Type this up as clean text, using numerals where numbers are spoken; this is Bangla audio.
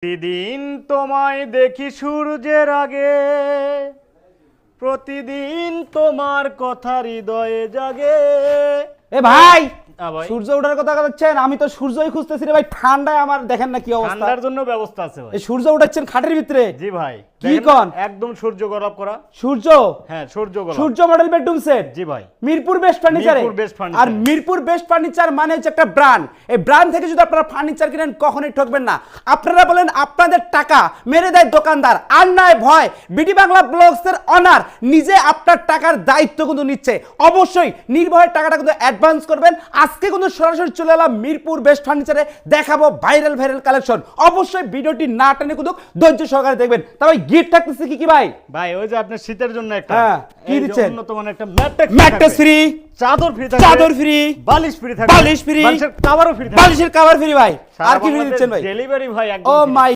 প্রতিদিন তোমায় দেখি সূর্যের আগে, প্রতিদিন তোমার কথা হৃদয়ে জাগে। এ ভাই ভাই সূর্য ওঠার কথা বলছেন, আমি তো সূর্যই খুঁজতেছি রে ভাই। ঠান্ডায় আমার দেখেন না কি অবস্থা। ঠান্ডার জন্য ব্যবস্থা আছে ভাই। এই সূর্য উঠাচ্ছেন খাটের ভিতরে? জি ভাই। কি কোন? একদম সূর্য গরব করা। সূর্য? হ্যাঁ সূর্য গরব। Surya model bedroom set. জি ভাই। মিরপুর বেস্ট ফার্নিচারে। Mirpur best furniture. আর মিরপুর বেস্ট ফার্নিচার মানে হচ্ছে একটা ব্র্যান্ড। এই ব্র্যান্ড থেকে যদি আপনারা ফার্নিচার কিনেন কখনোই ঠকবেন না। আপনারা বলেন আপনাদের টাকা মেরে দেয় দোকানদার, আর নয় ভয়। বিডি বাংলা ব্লগসের অনার নিজে আপনার টাকার দায়িত্ব কিন্তু নিচ্ছে। অবশ্যই নির্ভয়ের টাকাটা কিন্তু অ্যাডভান্স করবেন। আজকে কিন্তু সরাসরি চলে এলাম মিরপুর বেস্ট ফার্নিচারে, দেখাবো ভাইরাল কালেকশন। অবশ্যই ভিডিওটি না টেনে কিন্তু ধৈর্য সহকারে দেখবেন। তবে গিফট থাকতেছে কি কি ভাই? ভাই ওই যে আপনার শীতের জন্য একটা কি দিচ্ছেন? উন্নত মানের একটা ম্যাট্রেস ফ্রি, চাদর ফ্রি থাকবে, চাদর ফ্রি, বালিশ ফ্রি থাকবে, বালিশ ফ্রি, বালিশের কভারও ফ্রি থাকবে, বালিশের কভার ফ্রি ভাই। আর কি ফ্রি দিচ্ছেন ভাই? ডেলিভারি ভাই ও একদম। মাই